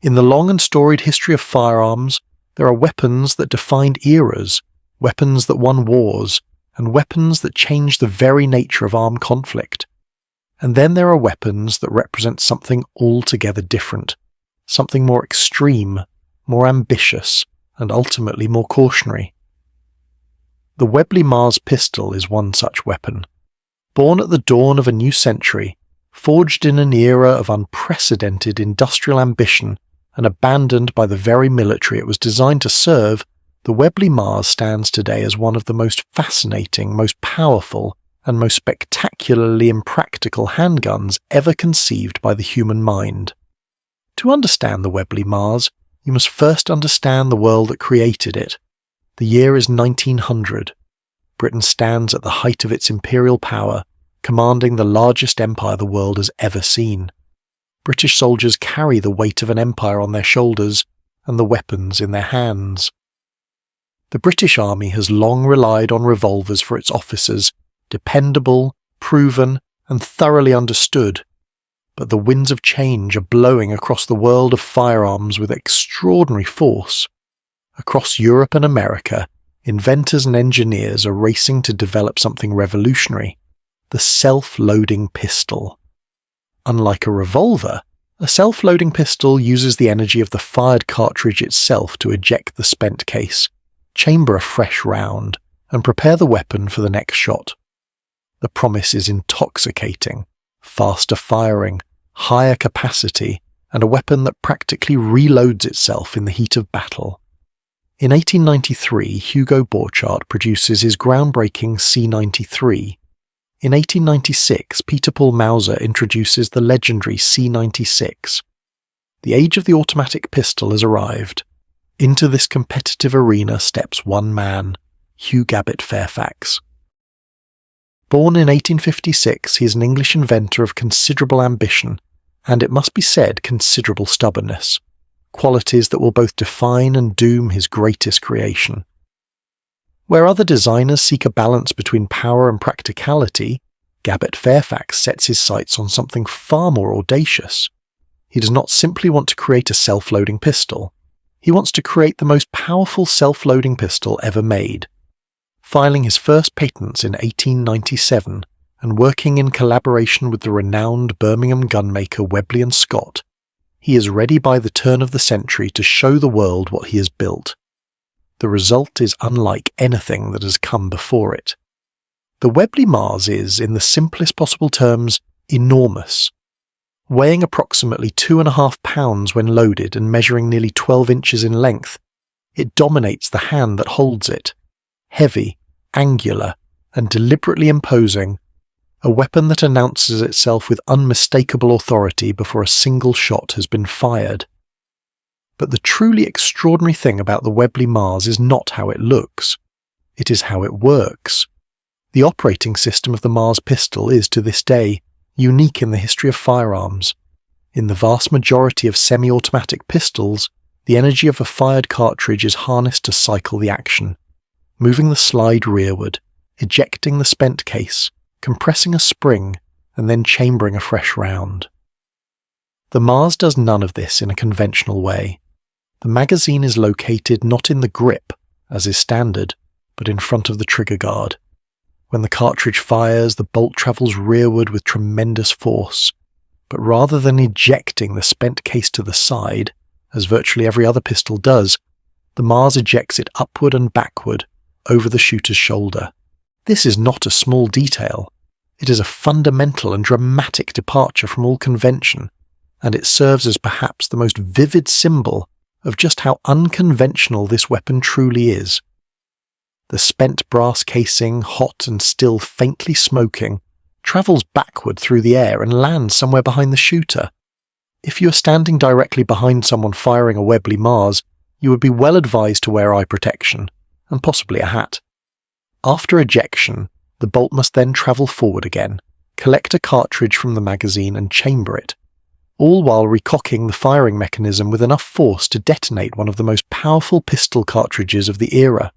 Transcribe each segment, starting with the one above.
In the long and storied history of firearms, there are weapons that defined eras, weapons that won wars, and weapons that changed the very nature of armed conflict. And then there are weapons that represent something altogether different, something more extreme, more ambitious, and ultimately more cautionary. The Webley Mars pistol is one such weapon. Born at the dawn of a new century, forged in an era of unprecedented industrial ambition and abandoned by the very military it was designed to serve, the Webley Mars stands today as one of the most fascinating, most powerful, and most spectacularly impractical handguns ever conceived by the human mind. To understand the Webley Mars, you must first understand the world that created it. The year is 1900. Britain stands at the height of its imperial power, commanding the largest empire the world has ever seen. British soldiers carry the weight of an empire on their shoulders and the weapons in their hands. The British Army has long relied on revolvers for its officers, dependable, proven, and thoroughly understood. But the winds of change are blowing across the world of firearms with extraordinary force. Across Europe and America, inventors and engineers are racing to develop something revolutionary: the self-loading pistol. Unlike a revolver, a self-loading pistol uses the energy of the fired cartridge itself to eject the spent case, chamber a fresh round, and prepare the weapon for the next shot. The promise is intoxicating: faster firing, higher capacity, and a weapon that practically reloads itself in the heat of battle. In 1893, Hugo Borchardt produces his groundbreaking C93. In 1896, Peter Paul Mauser introduces the legendary C96. The age of the automatic pistol has arrived. Into this competitive arena steps one man, Hugh Gabbitt Fairfax. Born in 1856, he is an English inventor of considerable ambition, and it must be said, considerable stubbornness, qualities that will both define and doom his greatest creation. Where other designers seek a balance between power and practicality, Gabbitt Fairfax sets his sights on something far more audacious. He does not simply want to create a self-loading pistol. He wants to create the most powerful self-loading pistol ever made. Filing his first patents in 1897 and working in collaboration with the renowned Birmingham gunmaker Webley and Scott, he is ready by the turn of the century to show the world what he has built. The result is unlike anything that has come before it. The Webley Mars is, in the simplest possible terms, enormous. Weighing approximately 2.5 pounds when loaded and measuring nearly 12 inches in length, it dominates the hand that holds it. Heavy, angular, and deliberately imposing, a weapon that announces itself with unmistakable authority before a single shot has been fired. But the truly extraordinary thing about the Webley Mars is not how it looks. It is how it works. The operating system of the Mars pistol is, to this day, unique in the history of firearms. In the vast majority of semi-automatic pistols, the energy of a fired cartridge is harnessed to cycle the action, moving the slide rearward, ejecting the spent case, compressing a spring, and then chambering a fresh round. The Mars does none of this in a conventional way. The magazine is located not in the grip, as is standard, but in front of the trigger guard. When the cartridge fires, the bolt travels rearward with tremendous force, but rather than ejecting the spent case to the side, as virtually every other pistol does, the Mars ejects it upward and backward, over the shooter's shoulder. This is not a small detail. It is a fundamental and dramatic departure from all convention, and it serves as perhaps the most vivid symbol of just how unconventional this weapon truly is. The spent brass casing, hot and still faintly smoking, travels backward through the air and lands somewhere behind the shooter. If you are standing directly behind someone firing a Webley Mars, you would be well advised to wear eye protection, and possibly a hat. After ejection, the bolt must then travel forward again, collect a cartridge from the magazine and chamber it, all while recocking the firing mechanism with enough force to detonate one of the most powerful pistol cartridges of the era.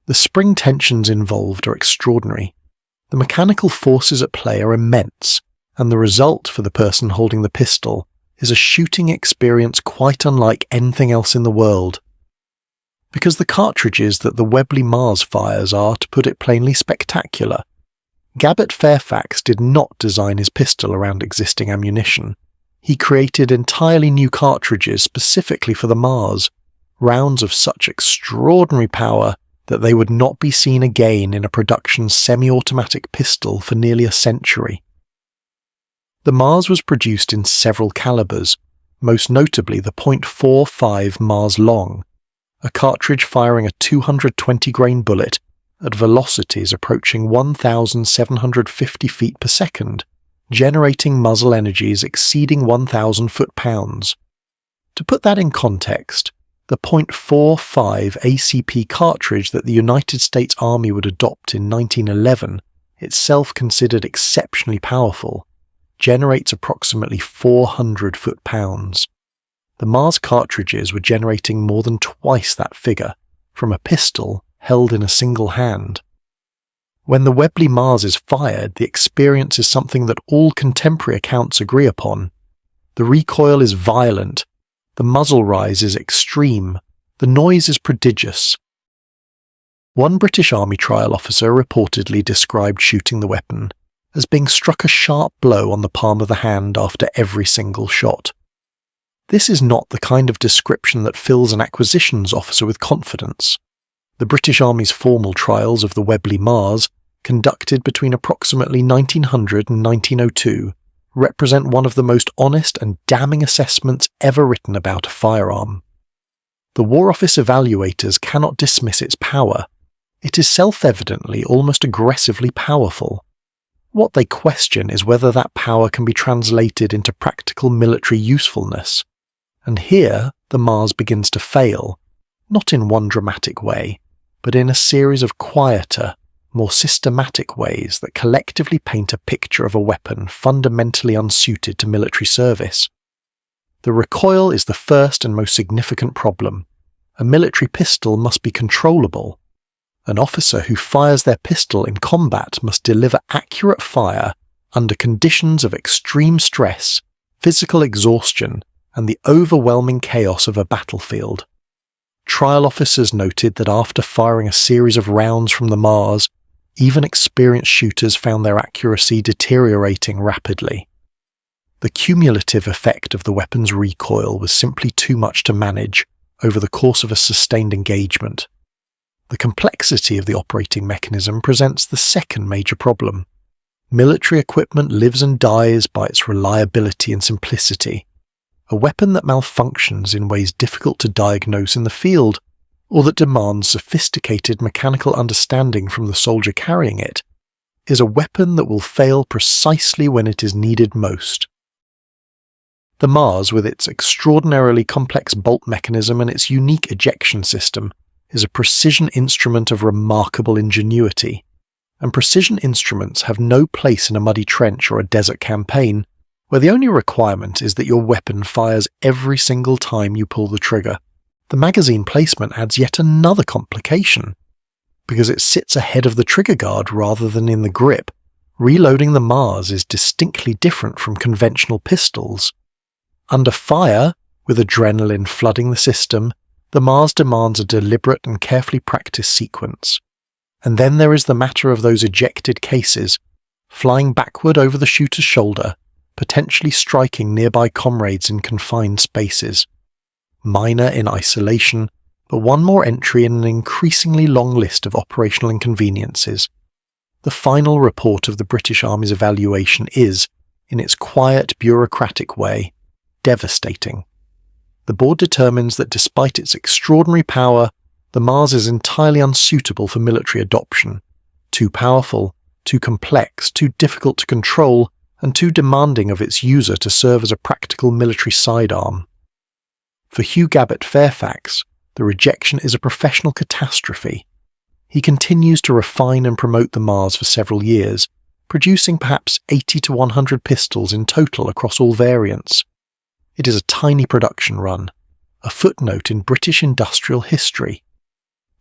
The spring tensions involved are extraordinary. The mechanical forces at play are immense, and the result for the person holding the pistol is a shooting experience quite unlike anything else in the world. Because the cartridges that the Webley Mars fires are, to put it plainly, spectacular. Gabbitt Fairfax did not design his pistol around existing ammunition. He created entirely new cartridges specifically for the Mars, rounds of such extraordinary power that they would not be seen again in a production semi-automatic pistol for nearly a century. The Mars was produced in several calibers, most notably the .45 Mars Long, a cartridge firing a 220-grain bullet at velocities approaching 1,750 feet per second, generating muzzle energies exceeding 1,000 foot-pounds. To put that in context, the .45 ACP cartridge that the United States Army would adopt in 1911, itself considered exceptionally powerful, generates approximately 400 foot-pounds. The Mars cartridges were generating more than twice that figure, from a pistol held in a single hand. When the Webley Mars is fired, the experience is something that all contemporary accounts agree upon. The recoil is violent, the muzzle rise is extreme, the noise is prodigious. One British Army trial officer reportedly described shooting the weapon as being struck a sharp blow on the palm of the hand after every single shot. This is not the kind of description that fills an acquisitions officer with confidence. The British Army's formal trials of the Webley Mars, conducted between approximately 1900 and 1902, represent one of the most honest and damning assessments ever written about a firearm. The War Office evaluators cannot dismiss its power. It is self-evidently almost aggressively powerful. What they question is whether that power can be translated into practical military usefulness. And here, the Mars begins to fail, not in one dramatic way, but in a series of quieter, more systematic ways that collectively paint a picture of a weapon fundamentally unsuited to military service. The recoil is the first and most significant problem. A military pistol must be controllable. An officer who fires their pistol in combat must deliver accurate fire under conditions of extreme stress, physical exhaustion, and the overwhelming chaos of a battlefield. Trial officers noted that after firing a series of rounds from the Mars, even experienced shooters found their accuracy deteriorating rapidly. The cumulative effect of the weapon's recoil was simply too much to manage over the course of a sustained engagement. The complexity of the operating mechanism presents the second major problem. Military equipment lives and dies by its reliability and simplicity. A weapon that malfunctions in ways difficult to diagnose in the field, or that demands sophisticated mechanical understanding from the soldier carrying it, is a weapon that will fail precisely when it is needed most. The Mars, with its extraordinarily complex bolt mechanism and its unique ejection system, is a precision instrument of remarkable ingenuity, and precision instruments have no place in a muddy trench or a desert campaign, where the only requirement is that your weapon fires every single time you pull the trigger. The magazine placement adds yet another complication. Because it sits ahead of the trigger guard rather than in the grip, reloading the Mars is distinctly different from conventional pistols. Under fire, with adrenaline flooding the system, the Mars demands a deliberate and carefully practiced sequence. And then there is the matter of those ejected cases, flying backward over the shooter's shoulder, potentially striking nearby comrades in confined spaces. Minor in isolation, but one more entry in an increasingly long list of operational inconveniences. The final report of the British Army's evaluation is, in its quiet, bureaucratic way, devastating. The board determines that despite its extraordinary power, the Mars is entirely unsuitable for military adoption, too powerful, too complex, too difficult to control, and too demanding of its user to serve as a practical military sidearm. For Gabbitt Fairfax, the rejection is a professional catastrophe. He continues to refine and promote the Mars for several years, producing perhaps 80 to 100 pistols in total across all variants. It is a tiny production run, a footnote in British industrial history.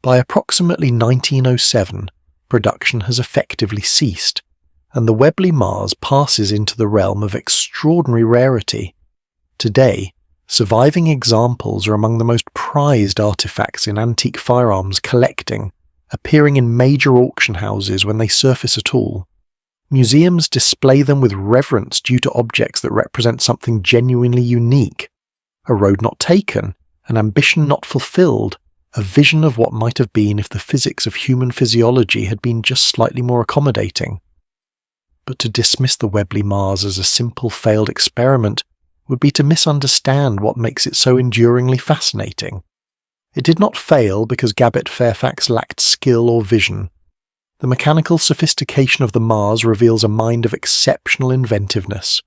By approximately 1907, production has effectively ceased, and the Webley Mars passes into the realm of extraordinary rarity. Today, surviving examples are among the most prized artifacts in antique firearms collecting, appearing in major auction houses when they surface at all. Museums display them with reverence due to objects that represent something genuinely unique. A road not taken, an ambition not fulfilled, a vision of what might have been if the physics of human physiology had been just slightly more accommodating. But to dismiss the Webley Mars as a simple failed experiment would be to misunderstand what makes it so enduringly fascinating. It did not fail because Gabbitt Fairfax lacked skill or vision. The mechanical sophistication of the Mars reveals a mind of exceptional inventiveness.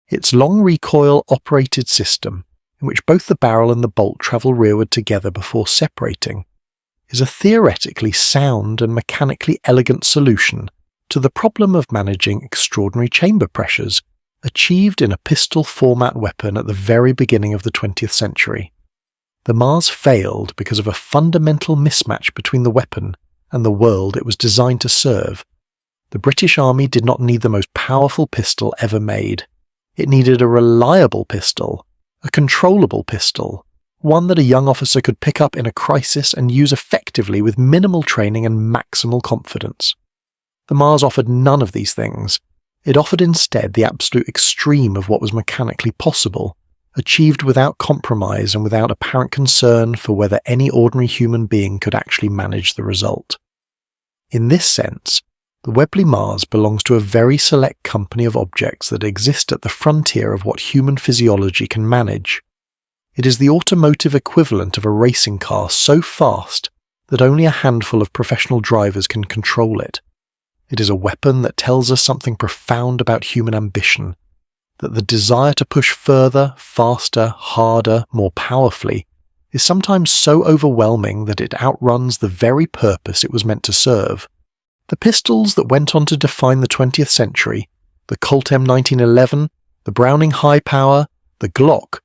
Its long recoil operated system, in which both the barrel and the bolt travel rearward together before separating, is a theoretically sound and mechanically elegant solution to the problem of managing extraordinary chamber pressures achieved in a pistol format weapon at the very beginning of the 20th century. The Mars failed because of a fundamental mismatch between the weapon and the world it was designed to serve. The British Army did not need the most powerful pistol ever made. It needed a reliable pistol, a controllable pistol, one that a young officer could pick up in a crisis and use effectively with minimal training and maximal confidence. The Mars offered none of these things. It offered instead the absolute extreme of what was mechanically possible, achieved without compromise and without apparent concern for whether any ordinary human being could actually manage the result. In this sense, the Webley Mars belongs to a very select company of objects that exist at the frontier of what human physiology can manage. It is the automotive equivalent of a racing car so fast that only a handful of professional drivers can control it. It is a weapon that tells us something profound about human ambition, that the desire to push further, faster, harder, more powerfully is sometimes so overwhelming that it outruns the very purpose it was meant to serve. The pistols that went on to define the 20th century, the Colt M1911, the Browning High Power, the Glock,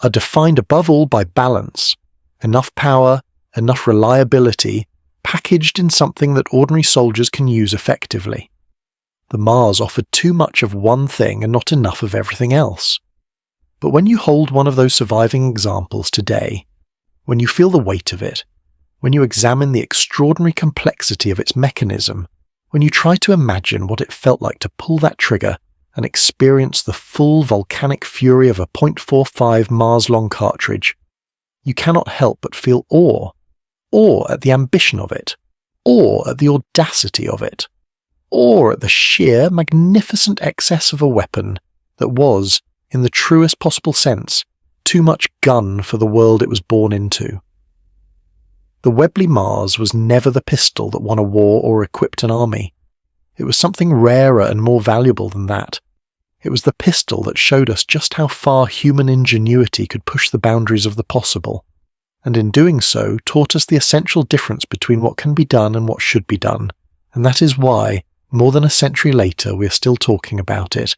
are defined above all by balance, enough power, enough reliability, packaged in something that ordinary soldiers can use effectively. The Mars offered too much of one thing and not enough of everything else. But when you hold one of those surviving examples today, when you feel the weight of it, when you examine the extraordinary complexity of its mechanism, when you try to imagine what it felt like to pull that trigger and experience the full volcanic fury of a .45 Mars-long cartridge, you cannot help but feel awe at the ambition of it, awe at the audacity of it, awe at the sheer, magnificent excess of a weapon that was, in the truest possible sense, too much gun for the world it was born into. The Webley Mars was never the pistol that won a war or equipped an army. It was something rarer and more valuable than that. It was the pistol that showed us just how far human ingenuity could push the boundaries of the possible, and in doing so taught us the essential difference between what can be done and what should be done, and that is why, more than a century later, we are still talking about it,